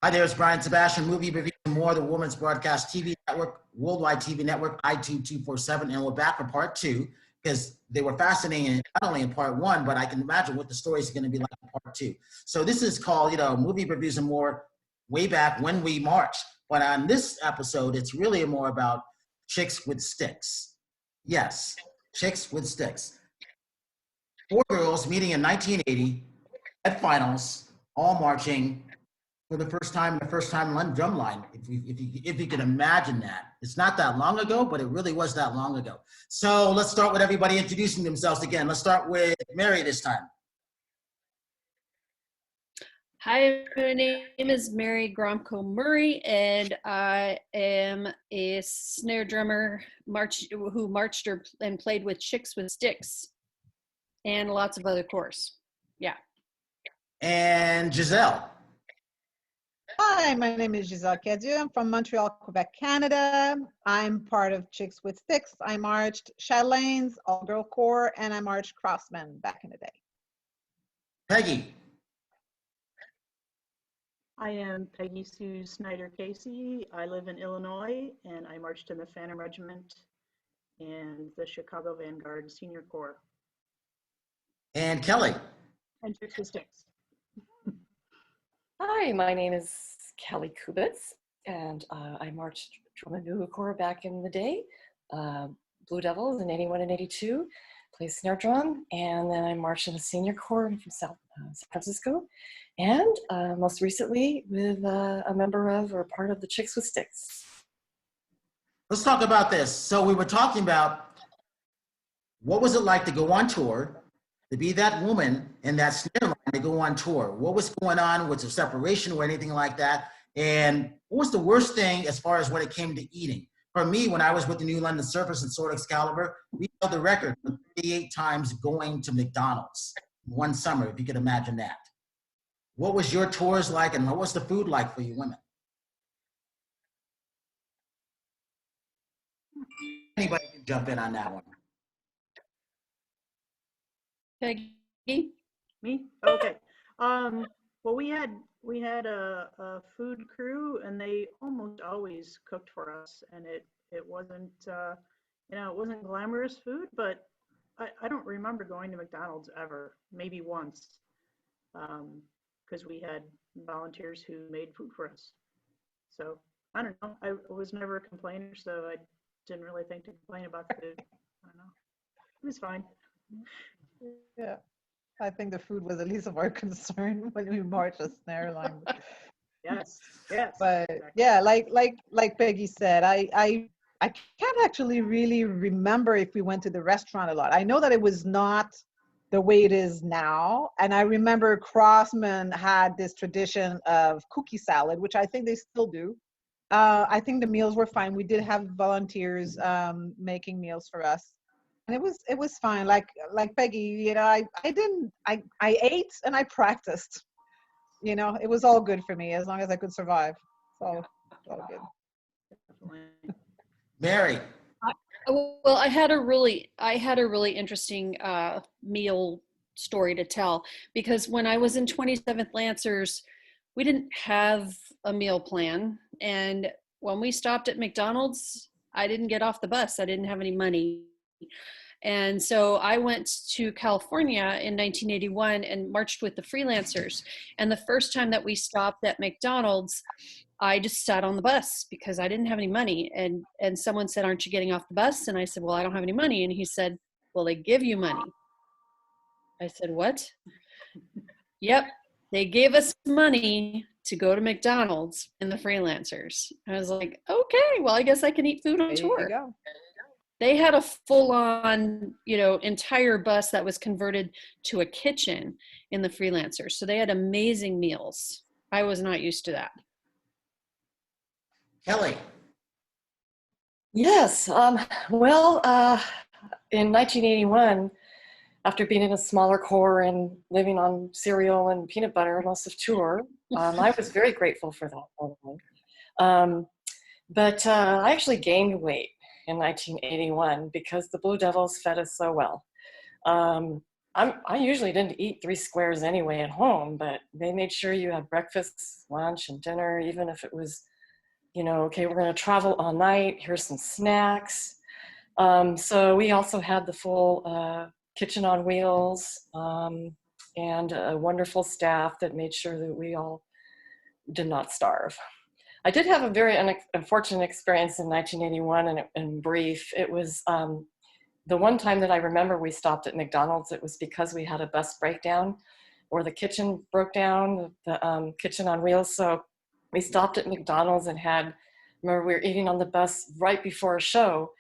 Hi there, it's Brian Sebastian, Movie Reviews and More, the Women's Broadcast TV Network, Worldwide TV Network, iTunes 247, and we're back for part two because they were fascinating not only in part one, but I can imagine what the story is going to be like in part two. So this is called, Movie Reviews and More, way back when we marched. But on this episode, it's really more about chicks with sticks. Yes, chicks with sticks. Four girls meeting in 1980 at finals, all marching for the first time, drum line, if you can imagine that. It's not that long ago, but it really was that long ago. So let's start with everybody introducing themselves again. Let's start with Mary this time. Hi, my name is Mary Gromko Murray, and I am a snare drummer who marched and played with Chicks with Sticks and lots of other corps. Yeah. And Giselle. Hi, my name is Giselle Cadieux. I'm from Montreal, Quebec, Canada. I'm part of Chicks with Sticks. I marched Chatelaines, all-girl corps, and I marched Crossmen back in the day. Peggy. I am Peggy Sue Snyder Casey. I live in Illinois, and I marched in the Phantom Regiment and the Chicago Vanguard Senior Corps. And Kelly. And Chicks with Sticks. Hi, my name is Kelly Kubitz, and I marched Drum and Bugle Corps back in the day, Blue Devils in 81 and 82, played snare drum, and then I marched in the Senior Corps from San Francisco, and most recently with a member of or part of the Chicks with Sticks. Let's talk about this. So we were talking about what was it like to go on tour, to be that woman in that snare line to go on tour. What was going on? Was there separation or anything like that? And what was the worst thing as far as when it came to eating? For me, when I was with the New London Surface and Sword Excalibur, we held the record for 38 times going to McDonald's one summer, if you could imagine that. What was your tours like, and what was the food like for you women? Anybody can jump in on that one. Peggy? Me? Okay. Well, we had a food crew, and they almost always cooked for us, and it wasn't it wasn't glamorous food, but I don't remember going to McDonald's ever. Maybe once, because we had volunteers who made food for us. So I don't know. I was never a complainer, so I didn't really think to complain about the food. I don't know. It was fine. Yeah, I think the food was the least of our concern when we marched a snare line. Yes. But exactly. yeah, like Peggy said, I can't actually really remember if we went to the restaurant a lot. I know that it was not the way it is now, and I remember Crossman had this tradition of cookie salad, which I think they still do. I think the meals were fine. We did have volunteers making meals for us. And it was fine. Like Peggy, I ate and I practiced. It was all good for me as long as I could survive. So it's all good. Definitely. Mary. Well, I had a really interesting meal story to tell, because when I was in 27th Lancers, we didn't have a meal plan, and when we stopped at McDonald's, I didn't get off the bus. I didn't have any money. And so I went to California in 1981 and marched with the freelancers. And the first time that we stopped at McDonald's, I just sat on the bus because I didn't have any money. And someone said, "Aren't you getting off the bus?" And I said, "Well, I don't have any money." And he said, "Well, they give you money." I said, "What?" "Yep, they gave us money to go to McDonald's in the freelancers." I was like, "Okay, well, I guess I can eat food on tour." There you go. They had a full-on, entire bus that was converted to a kitchen in the freelancers. So they had amazing meals. I was not used to that. Kelly. Yes, in 1981, after being in a smaller corps and living on cereal and peanut butter most of tour, I was very grateful for that, by the way. But I actually gained weight in 1981 because the Blue Devils fed us so well. I usually didn't eat 3 squares anyway at home, but they made sure you had breakfast, lunch, and dinner, even if it was, you know, okay, we're going to travel all night. Here's some snacks. So we also had the full kitchen on wheels, and a wonderful staff that made sure that we all did not starve. I did have a very unfortunate experience in 1981, and in brief, it was the one time that I remember we stopped at McDonald's. It was because we had a bus breakdown, or the kitchen broke down, the kitchen on wheels. So we stopped at McDonald's and remember we were eating on the bus right before a show.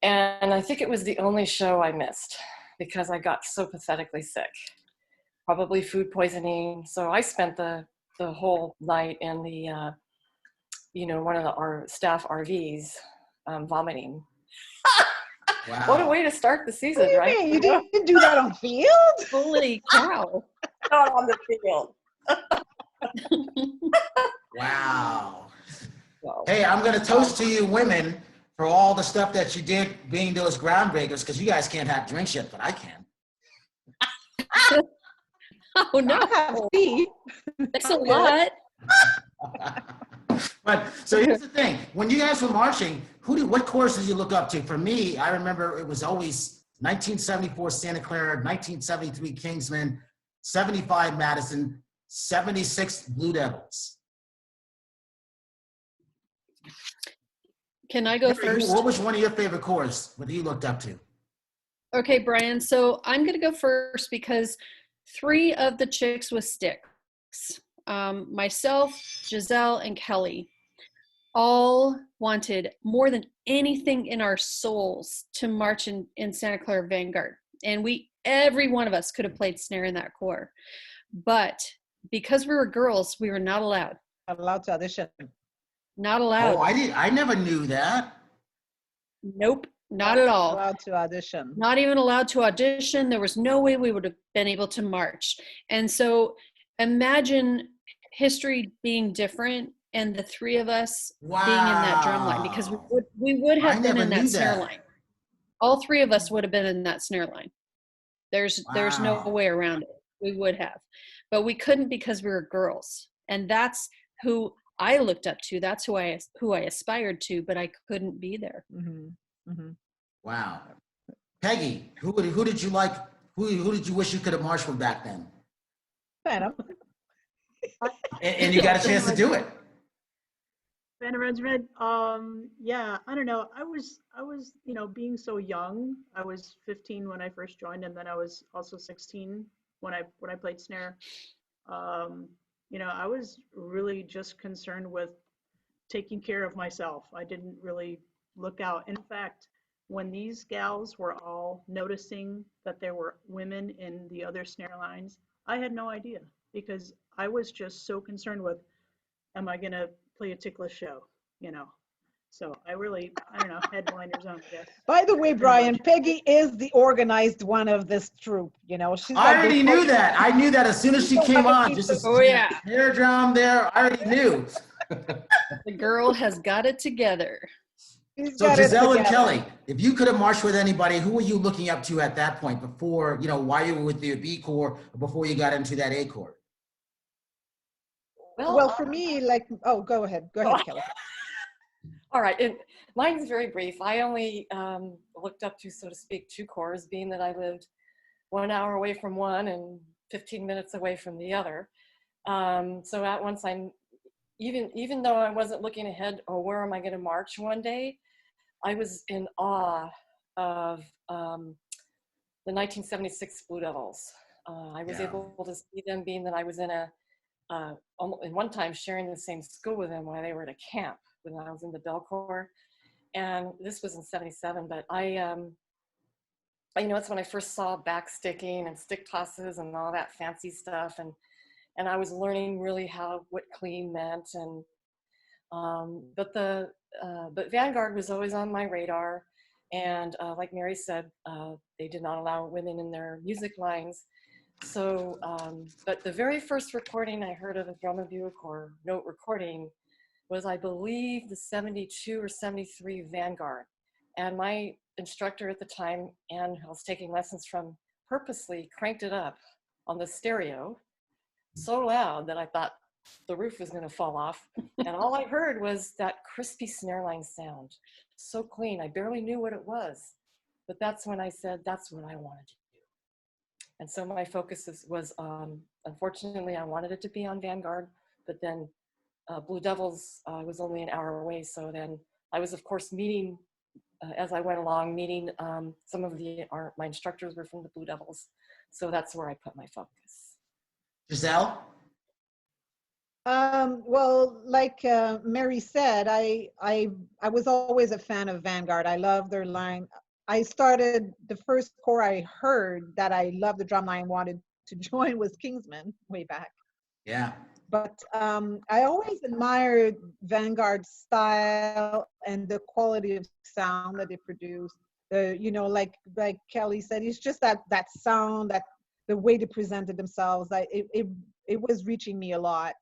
And I think it was the only show I missed because I got so pathetically sick, probably food poisoning. So I spent the whole night in the, one of our staff RVs, vomiting. Wow. What a way to start the season, What do you right? mean? You didn't do that on field? Holy cow. Not on the field. Wow. So, Hey, I'm going to toast to you women for all the stuff that you did being those groundbreakers, because you guys can't have drinks yet, but I can. Oh no, I have tea. that's a lot. But so here's the thing: when you guys were marching, what chorus did you look up to? For me, I remember it was always 1974 Santa Clara, 1973 Kingsman, 75 Madison, 76 Blue Devils. Can I go Mary, first? what was one of your favorite choruses? What you looked up to? Okay, Brian. So I'm going to go first because 3 of the chicks with sticks, myself, Giselle, and Kelly, all wanted more than anything in our souls to march in Santa Clara Vanguard. And every one of us could have played snare in that corps. But because we were girls, we were not allowed. Allowed to audition. Not allowed. Oh, I never knew that. Nope, not at all. Allowed to audition. Not even allowed to audition. There was no way we would have been able to march. And so imagine history being different and the 3 of us being in that drum line, because we would have been in that snare line. All 3 of us would have been in that snare line. There's no way around it. We would have, but we couldn't because we were girls. And that's who I looked up to. That's who I aspired to, but I couldn't be there. Mm-hmm. Mm-hmm. Wow. Peggy, who did you like? Who did you wish you could have marched with back then? Phantom. And you got a chance to do it. Phantom Regiment. Yeah, I don't know. I was, being so young. I was 15 when I first joined, and then I was also 16 when I played snare. I was really just concerned with taking care of myself. I didn't really look out. In fact, when these gals were all noticing that there were women in the other snare lines, I had no idea, because I was just so concerned with, am I gonna play a ticklish show, So I don't know, had blinders on, I guess. By the way, Brian, Peggy is the organized one of this troop. She's. I already knew that. I knew that as soon as she came on. Just a snare drum there. I already knew. The girl has got it together. So Giselle and Kelly, if you could have marched with anybody, who were you looking up to at that point before, while you were with the B Corps, before you got into that A Corps? Well, for me, go ahead, Kelly. All right, mine's very brief. I only looked up to, so to speak, 2 corps, being that I lived 1 hour away from one and 15 minutes away from the other. So at one time, even though I wasn't looking ahead, where am I going to march one day, I was in awe of the 1976 Blue Devils. I was able to see them, being that I was in one time sharing the same school with them while they were at a camp when I was in the Bell Corps. And this was in 77, but that's when I first saw backsticking and stick tosses and all that fancy stuff. And I was learning really what clean meant. And, but Vanguard was always on my radar. And like Mary said, they did not allow women in their music lines. So, but the very first recording I heard of a drum and bugle corps note recording was, I believe, the 72 or 73 Vanguard. And my instructor at the time, Ann, who I was taking lessons from, purposely cranked it up on the stereo so loud that I thought the roof was going to fall off. And all I heard was that crispy snare line sound. So clean. I barely knew what it was. But that's when I said, that's what I wanted to do. And so my focus was unfortunately, I wanted it to be on Vanguard, but then Blue Devils was only an hour away. So then I was, of course, meeting, as I went along, meeting some of my instructors were from the Blue Devils. So that's where I put my focus. Giselle? Well, like Mary said, I was always a fan of Vanguard. I love their line. I started, the first corps I heard that I loved the drum line wanted to join was Kingsman way back. Yeah. But I always admired Vanguard's style and the quality of sound that they produce. You know, like Kelly said, it's just that sound, that the way they presented themselves. It was reaching me a lot.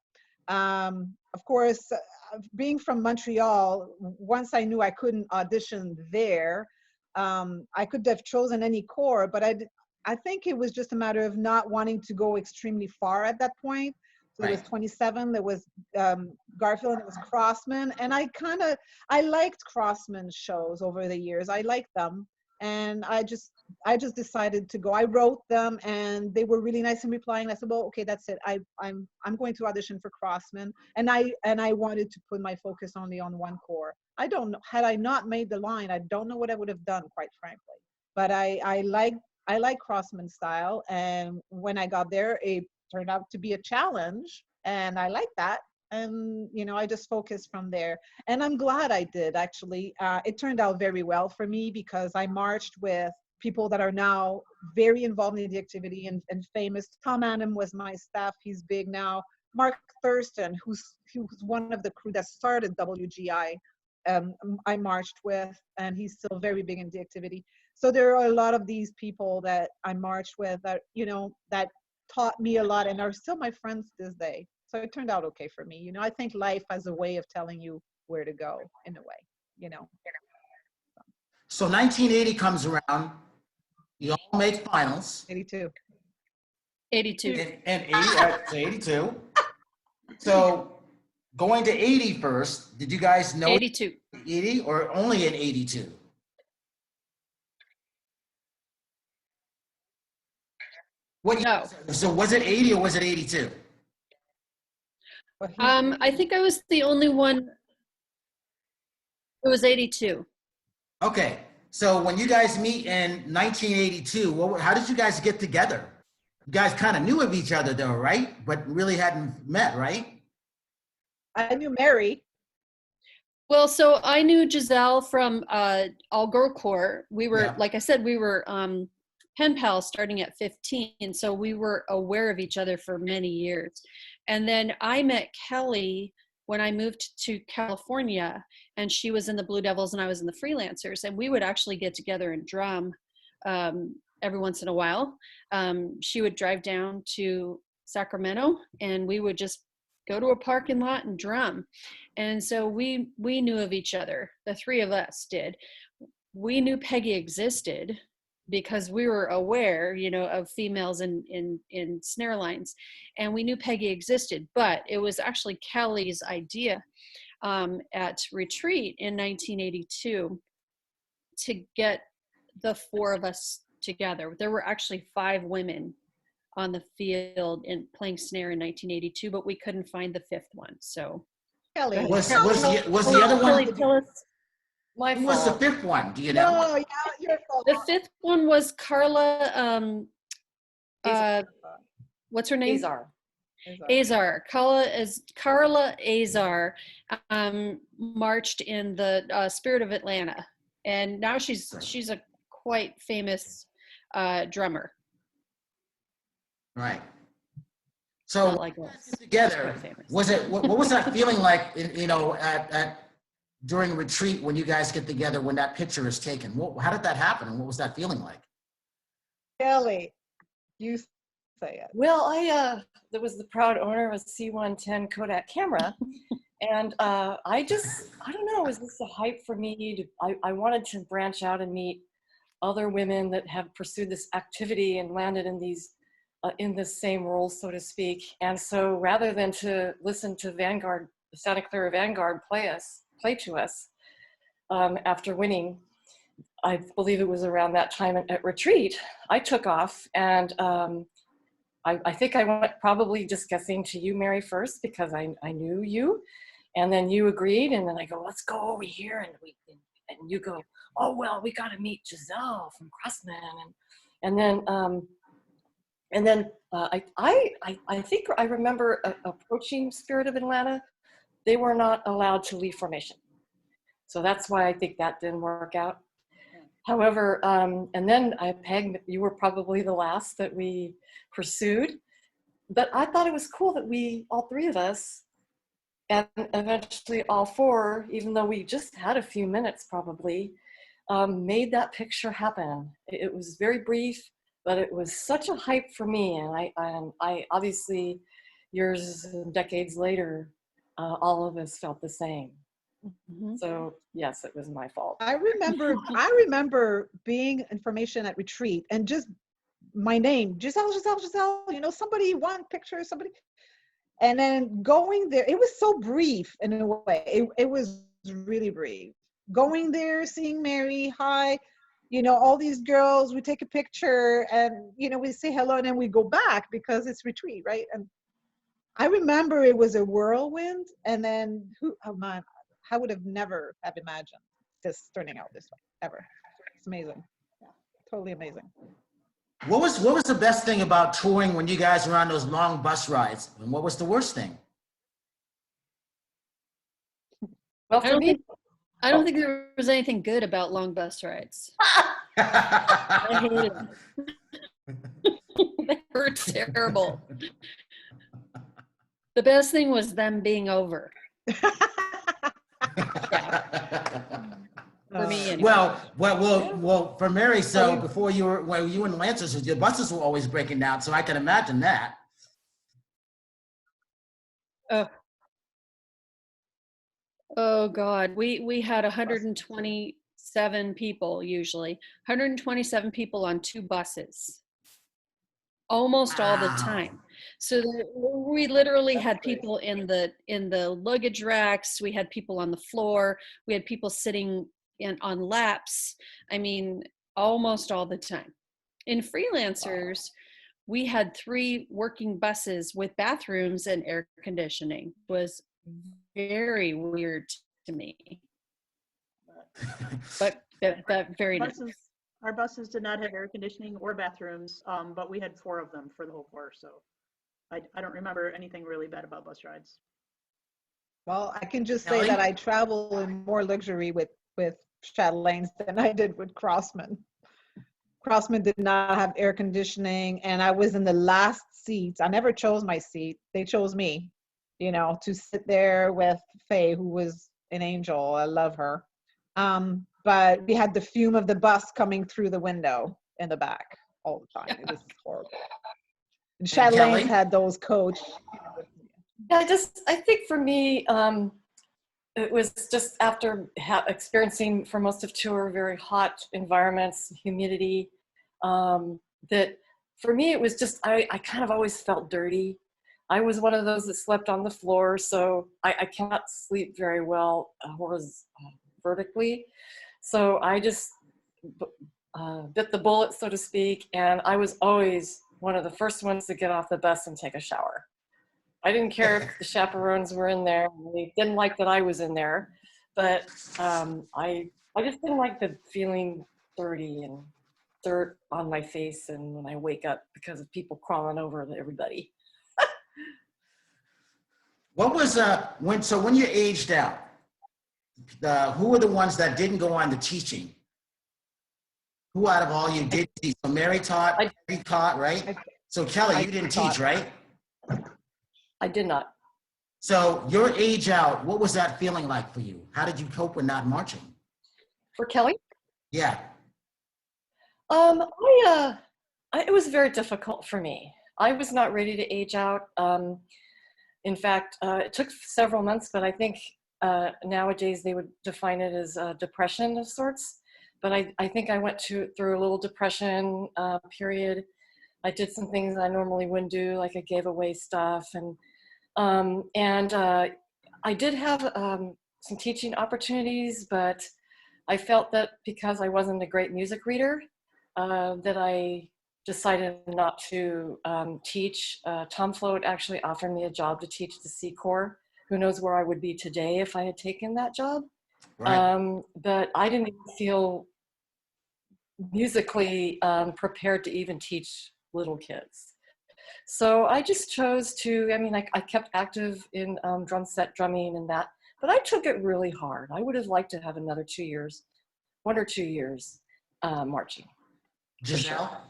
Of course, being from Montreal, once I knew I couldn't audition there, I could have chosen any corps, but I think it was just a matter of not wanting to go extremely far at that point. So there was 27, there was Garfield, and it was Crossman. And I liked Crossman's shows over the years. I liked them. And I just decided to go. I wrote them and they were really nice in replying. I said, well, okay, that's it. I'm going to audition for Crossman. And I wanted to put my focus only on one corps. I don't know, had I not made the line, I don't know what I would have done, quite frankly. But I like Crossman's style. And when I got there, it turned out to be a challenge, and I like that. And, you know, I just focused from there. And I'm glad I did, actually. It turned out very well for me because I marched with people that are now very involved in the activity and famous. Tom Annam was my staff. He's big now. Mark Thurston, who's one of the crew that started WGI, I marched with, and he's still very big in the activity. So there are a lot of these people that I marched with that, you know, that taught me a lot and are still my friends this day. So it turned out okay for me. You know, I think life has a way of telling you where to go, in a way, you know. So 1980 comes around, you all make finals. 82. 82. And 82. So going to 80 first, did you guys know 82. 80 or only in 82? No. So was it 80 or was it 82? I think I was the only one. It was 82. Okay. So when you guys meet in 1982, how did you guys get together? You guys kind of knew of each other though, right? But really hadn't met, right? I knew Mary. Well, so I knew Giselle from All Girl Corps. We were, like I said, we were pen pals starting at 15. So we were aware of each other for many years. And then I met Kelly when I moved to California, and she was in the Blue Devils and I was in the Freelancers. And we would actually get together and drum every once in a while. She would drive down to Sacramento and we would just go to a parking lot and drum. And so we knew of each other. The three of us did. We knew Peggy existed because we were aware, you know, of females in snare lines, and we knew Peggy existed. But it was actually Kelly's idea at Retreat in 1982 to get the four of us together. There were actually 5 women on the field and playing snare in 1982, but we couldn't find the 5th one. So Kelly. Was the other Kelly, one? tell us. Who was the 5th one? Do you know? No, yeah, your fault. The 5th one was Carla. What's her name? Azar. Carla Azar marched in the Spirit of Atlanta, and now she's a quite famous drummer. Right. So like together, was it what was that feeling like? You know, at during Retreat when you guys get together when that picture is taken? How did that happen, and what was that feeling like? Kelly, you say it. Well, there was the proud owner of a C110 Kodak camera. And I don't know, was this a hype for me? I wanted to branch out and meet other women that have pursued this activity and landed in these in the same role, so to speak. And so rather than to listen to Vanguard, the Santa Clara Vanguard play to us after winning, I believe it was around that time at retreat, I took off, and I think I went probably just guessing to you, Mary, first, because I knew you, and then you agreed, and then I go, let's go over here, and you go, oh, well, we got to meet Giselle from Crossman, and then I think I remember approaching Spirit of Atlanta. They were not allowed to leave formation. So that's why I think that didn't work out. However, and then Peg, you were probably the last that we pursued. But I thought it was cool that we, all three of us, and eventually all four, even though we just had a few minutes probably, made that picture happen. It was very brief, but it was such a hype for me. And I obviously, years and decades later, all of us felt the same. Mm-hmm. So yes, it was my fault. I remember being in formation at retreat and just my name, Giselle, you know, somebody want picture, somebody. And then going there, it was so brief in a way. It was really brief. Going there, seeing Mary, hi, you know, all these girls, we take a picture and, you know, we say hello and then we go back because it's retreat, right? And I remember it was a whirlwind, and then oh man, I would have never have imagined this turning out this way, ever. It's amazing. Yeah, totally amazing. What was the best thing about touring when you guys were on those long bus rides? And what was the worst thing? Well, for me, I don't think there was anything good about long bus rides. I hated them. They were terrible. The best thing was them being over. For me, anyway. Well, for Mary, so before you were in Lancers, your buses were always breaking down, so I can imagine that. Oh God, we had 127 people usually, 127 people on 2 buses, almost all the time. So we literally had people in the luggage racks. We had people on the floor. We had people sitting on laps. I mean, almost all the time. In freelancers, we had 3 working buses with bathrooms and air conditioning. It was very weird to me, but that very nice. Our buses did not have air conditioning or bathrooms, but we had 4 of them for the whole tour. So I don't remember anything really bad about bus rides. Well, I can just say that I travel in more luxury with Chatelaines than I did with Crossman. Crossman did not have air conditioning, and I was in the last seats. I never chose my seat. They chose me, you know, to sit there with Faye, who was an angel. I love her. But we had the fume of the bus coming through the window in the back all the time. It was horrible. And Chatelaines had those coach. Yeah, I think for me, it was just after experiencing for most of tour very hot environments, humidity, that for me it was just, I kind of always felt dirty. I was one of those that slept on the floor, so I cannot sleep very well vertically. So I just bit the bullet, so to speak, and I was always one of the first ones to get off the bus and take a shower. I didn't care if the chaperones were in there. They didn't like that I was in there, but I just didn't like the feeling dirty and dirt on my face and when I wake up because of people crawling over everybody. What was when you aged out? Who were the ones that didn't go on to teaching? Who out of all you did teach? So Mary taught, you taught, right? So Kelly, you didn't teach, right? I did not. So your age out, what was that feeling like for you? How did you cope with not marching? For Kelly? Yeah. It was very difficult for me. I was not ready to age out. In fact, it took several months, but I think nowadays they would define it as depression of sorts. but I think I went through a little depression period. I did some things I normally wouldn't do, like I gave away stuff, and I did have some teaching opportunities, but I felt that because I wasn't a great music reader, that I decided not to teach. Tom Float actually offered me a job to teach the C Corps. Who knows where I would be today if I had taken that job. Right. But I didn't even feel musically prepared to even teach little kids. So I just chose to, I mean, I kept active in drum set drumming and that, but I took it really hard. I would have liked to have another 2 years, 1 or 2 years marching. Giselle?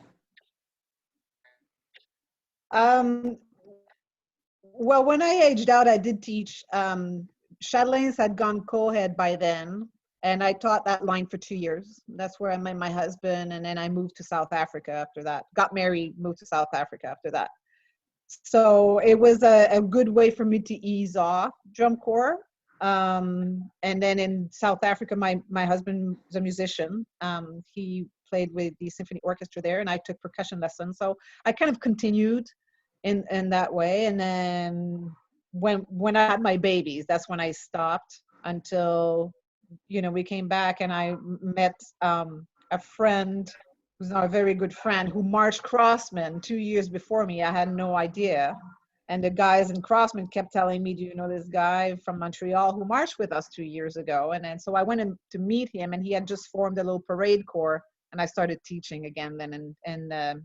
Well, when I aged out, I did teach. Chatelaines had gone co-ed by then, and I taught that line for 2 years. That's where I met my husband, and then I moved to South Africa after that. Got married, moved to South Africa after that. So it was a good way for me to ease off drum corps. And then in South Africa, my husband was a musician. He played with the symphony orchestra there, and I took percussion lessons. So I kind of continued in that way. And then when I had my babies, that's when I stopped until, we came back, and I met a friend who's now a very good friend, who marched Crossman 2 years before me. I had no idea. And the guys in Crossman kept telling me, do you know this guy from Montreal who marched with us 2 years ago? And then so I went in to meet him, and he had just formed a little parade corps, and I started teaching again then in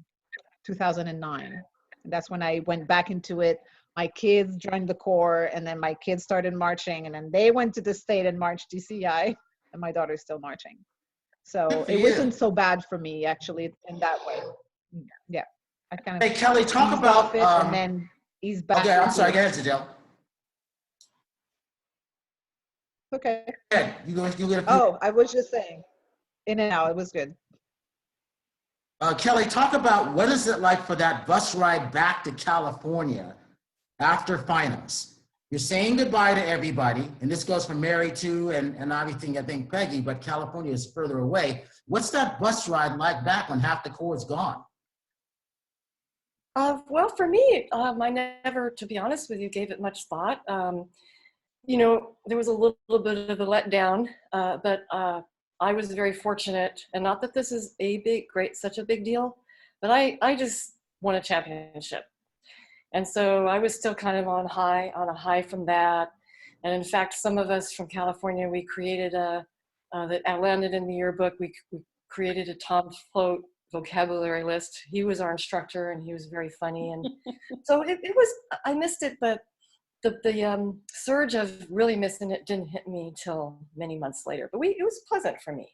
2009. And that's when I went back into it. My kids joined the corps, and then my kids started marching, and then they went to the state and marched DCI, and my daughter's still marching. So it wasn't so bad for me, actually, in that way. Yeah, I kind of. Hey, Kelly, talk about it, and then he's back. Okay, I'm sorry. Go ahead, Giselle. Okay. Yeah, you get a few. Oh, I was just saying, in and out, it was good. Kelly, talk about what is it like for that bus ride back to California after finals? You're saying goodbye to everybody, and this goes from Mary too, and everything, I think, Peggy, but California is further away. What's that bus ride like back when half the corps is gone? Well, for me, I never, to be honest with you, gave it much thought. There was a little bit of a letdown, but I was very fortunate, and not that this is such a big deal, but I just won a championship. And so I was still kind of on a high from that. And in fact, some of us from California, we created that landed in the yearbook. We created a Tom Float vocabulary list. He was our instructor, and he was very funny. And so it was, I missed it, but the surge of really missing it didn't hit me till many months later. But it was pleasant for me.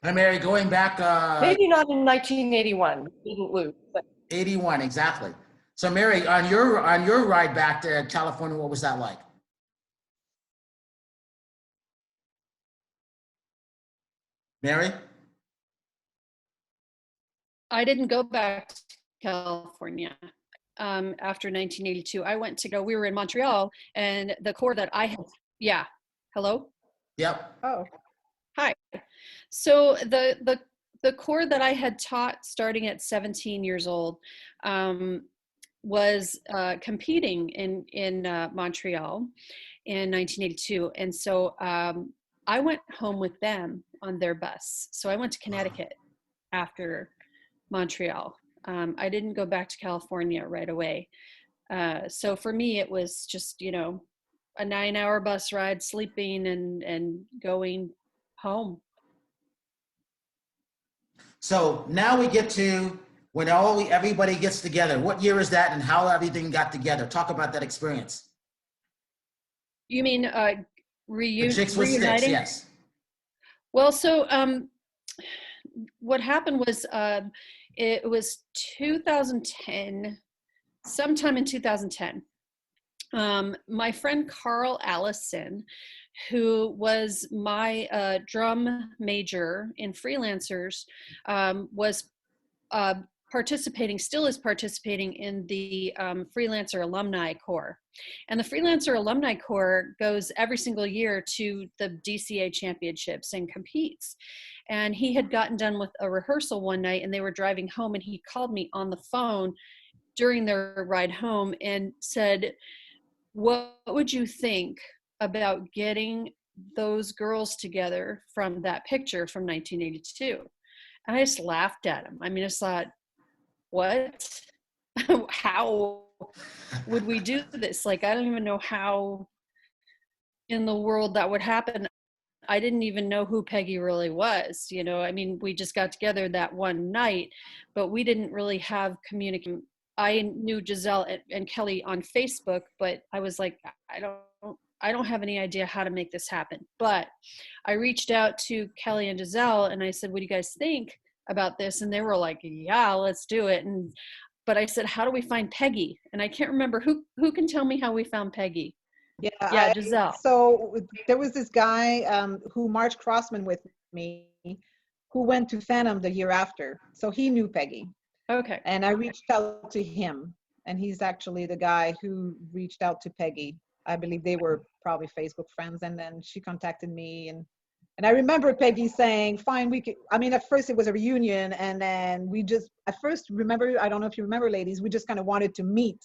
Hey, Mary, going back. Maybe not in 1981. We didn't lose, but 81, exactly. So Mary, on your ride back to California, what was that like? Mary? I didn't go back to California after 1982. We were in Montreal, and the corps that I had, yeah. Hello? Yep. Oh. Hi. So the corps that I had taught starting at 17 years old was competing in Montreal in 1982. And so I went home with them on their bus. So I went to Connecticut after Montreal. I didn't go back to California right away. So for me, it was just, a 9-hour bus ride, sleeping and going home. So now we get to when everybody gets together. What year is that, and how everything got together? Talk about that experience. You mean The Chicks with Sticks, reuniting? yes. Well, so what happened was it was 2010, sometime in 2010. My friend Carl Allison, who was my drum major in freelancers, was still is participating in the Freelancer Alumni Corps. And the Freelancer Alumni Corps goes every single year to the DCA championships and competes. And he had gotten done with a rehearsal one night, and they were driving home, and he called me on the phone during their ride home and said, what would you think about getting those girls together from that picture from 1982? And I just laughed at him. I mean, I just thought, what? How would we do this? Like, I don't even know how in the world that would happen. I didn't even know who Peggy really was. You know, I mean, we just got together that one night, but we didn't really have communication. I knew Giselle and Kelly on Facebook, but I was like, I don't have any idea how to make this happen. But I reached out to Kelly and Giselle, and I said, what do you guys think about this? And they were like, yeah, let's do it. But I said, how do we find Peggy? And I can't remember who can tell me how we found Peggy. Yeah, Giselle. So there was this guy who marched Crossman with me, who went to Phantom the year after. So he knew Peggy. Okay. And I reached out to him, and he's actually the guy who reached out to Peggy. I believe they were probably Facebook friends, and then she contacted me, and I remember Peggy saying, fine, we could, I mean, at first it was a reunion, and then we just, at first, remember, I don't know if you remember, ladies, we just kind of wanted to meet.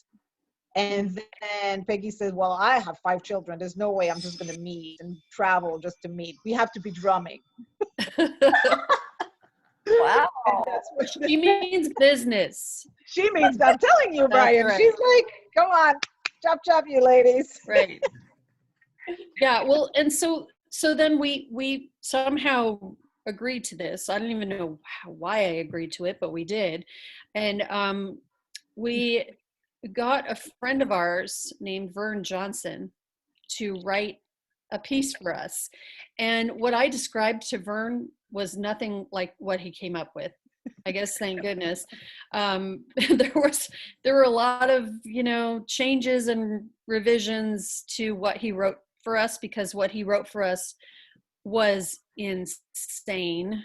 And then Peggy said, well, I have 5 children. There's no way I'm just going to meet and travel just to meet. We have to be drumming. Wow. She means business. She means, I'm telling you, Brian. Right. She's like, come on, chop, chop, you ladies. Right. Yeah, well, and so then we somehow agreed to this. I don't even know why I agreed to it, but we did. And we got a friend of ours named Vern Johnson to write a piece for us. And what I described to Vern was nothing like what he came up with. I guess, thank goodness. There were a lot of, changes and revisions to what he wrote for us, because what he wrote for us was insane.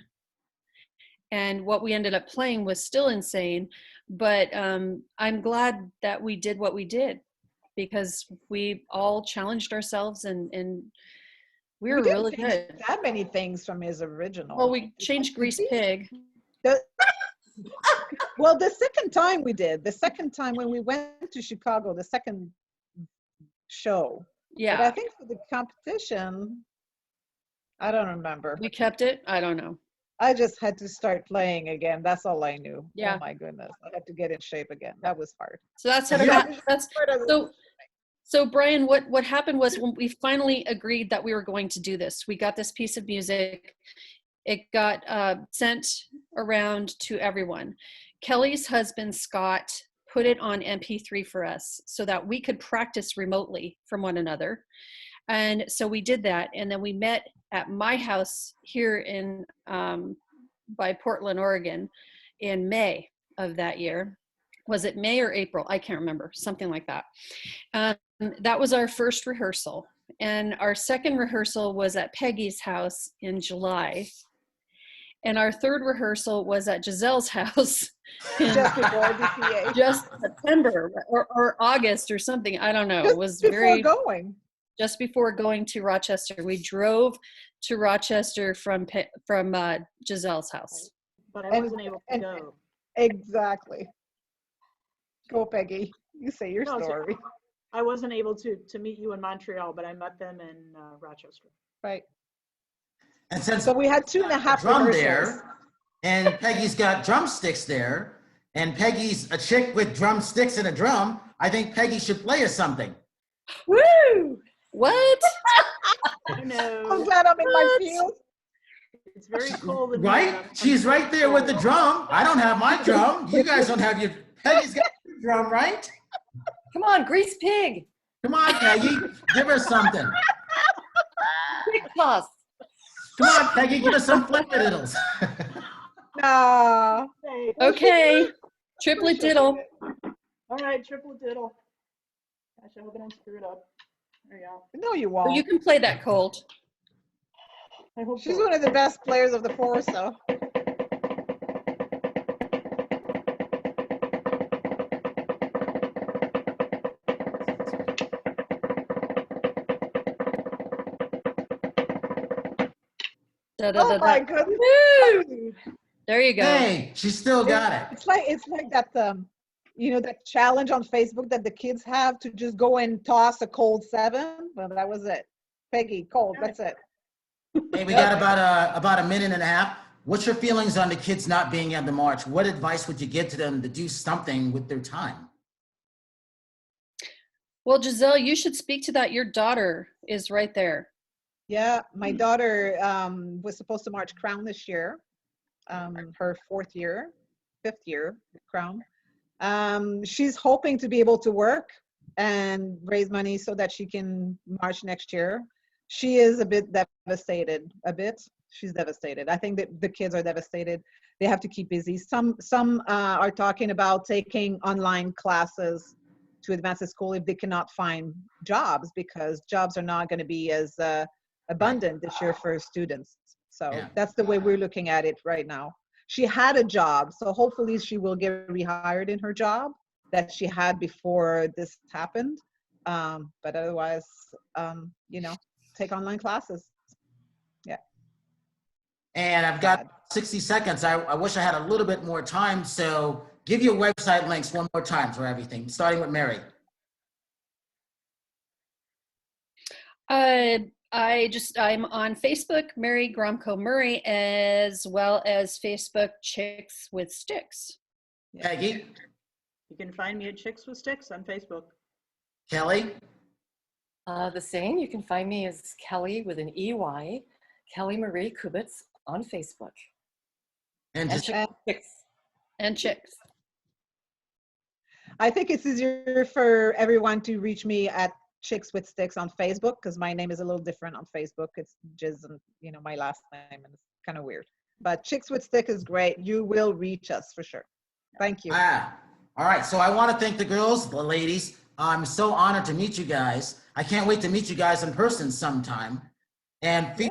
And what we ended up playing was still insane. But I'm glad that we did what we did, because we all challenged ourselves and we were really good. That many things from his original. Well, we changed Grease Pig. Well, the second time we did, the second time when we went to Chicago, the second show. Yeah. But I think for the competition, I don't remember. We kept it? I don't know. I just had to start playing again. That's all I knew. Yeah. Oh my goodness. I had to get in shape again. That was hard. So that's So Brian, what happened was, when we finally agreed that we were going to do this, we got this piece of music. It got sent around to everyone. Kelly's husband, Scott, put it on MP3 for us so that we could practice remotely from one another. And so we did that. And then we met at my house here in by Portland, Oregon, in May of that year. Was it May or April? I can't remember, something like that. That was our first rehearsal. And our second rehearsal was at Peggy's house in July. And our third rehearsal was at Giselle's house in just September or August or something. I don't know. It was just before going to Rochester. We drove to Rochester from Giselle's house. But I wasn't able to go. Exactly. Go, Peggy. You say your story. I wasn't able to meet you in Montreal, but I met them in Rochester. Right. And since so we had 2.5 drum there, and Peggy's got drumsticks there, and Peggy's a chick with drumsticks and a drum, I think Peggy should play us something. Woo! What? I know. I'm glad I'm in my field. It's very cold. Right? She's right there with the drum. I don't have my drum. You guys don't have your... Peggy's got your drum, right? Come on, Grease Pig. Come on, Peggy. Give us something. Pig toss. Come on, Peggy. Give us some flick-a-diddles. No. Okay. Triplet diddle. All right, triple diddle. Gosh, I hope I don't screw it up. There you go. No, you won't. You can play that, Colt. I hope she's so. one of the best players of the force, though. Oh Da-da-da-da. my goodness. Woo! There you go. Hey, she still got it. It's like that you know, that challenge on Facebook that the kids have to just go and toss a cold 7. Well, that was it. Peggy, cold. That's it. Hey, we got about a minute and a half. What's your feelings on the kids not being able to march? What advice would you give to them to do something with their time? Well, Giselle, you should speak to that. Your daughter is right there. Yeah, my daughter was supposed to march Crown this year, her 5th year Crown. She's hoping to be able to work and raise money so that she can march next year. She is a bit devastated, She's devastated. I think that the kids are devastated. They have to keep busy. Some are talking about taking online classes to advance the school if they cannot find jobs, because jobs are not going to be as abundant this year for students. So Yeah. that's the way we're looking at it right now. She had a job, so hopefully she will get rehired in her job that she had before this happened. But otherwise, you know, take online classes. Yeah. And I've got 60 seconds. I wish I had a little bit more time. So give your website links one more time for everything, starting with Mary. I'm on Facebook, Mary Gromko Murray, as well as Facebook Chicks with Sticks. Peggy, You can find me at Chicks with Sticks on Facebook. Kelly, The same. You can find me as Kelly with an EY, Kelly Marie Kubitz on Facebook. and And just Chicks. And Chicks. I think it's easier for everyone to reach me at Chicks with Sticks on Facebook, because my name is a little different on Facebook. It's just, you know, my last name, and it's kind of weird. But Chicks with Stick is great. You will reach us for sure. Thank you. all right. So I want to thank the girls, the ladies. I'm so honored to meet you guys. I can't wait to meet you guys in person sometime. And feel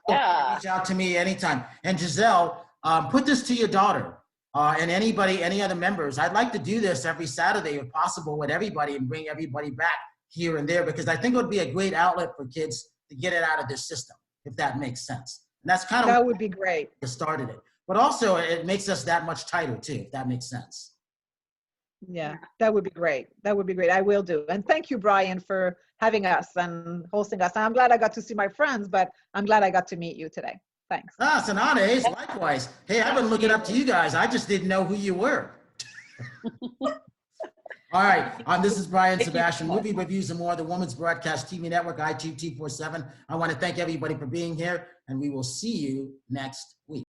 Yeah. reach out to me anytime. And Giselle, put this to your daughter and anybody, any other members. I'd like to do this every Saturday if possible with everybody and bring everybody back here and there, because I think it would be a great outlet for kids to get it out of their system, if that makes sense. And that's kind of That would be great. what started it. But also it makes us that much tighter too, if that makes sense. Yeah, that would be great. That would be great. I will do. And thank you, Brian, for having us and hosting us. I'm glad I got to see my friends, but I'm glad I got to meet you today. Thanks. Ah, it's an honor, Ace. Likewise. Hey, I've been looking up to you guys. I just didn't know who you were. All right, this is Brian Sebastian, Movie Reviews and More, the Women's Broadcast TV Network, I2 247. I want to thank everybody for being here, and we will see you next week.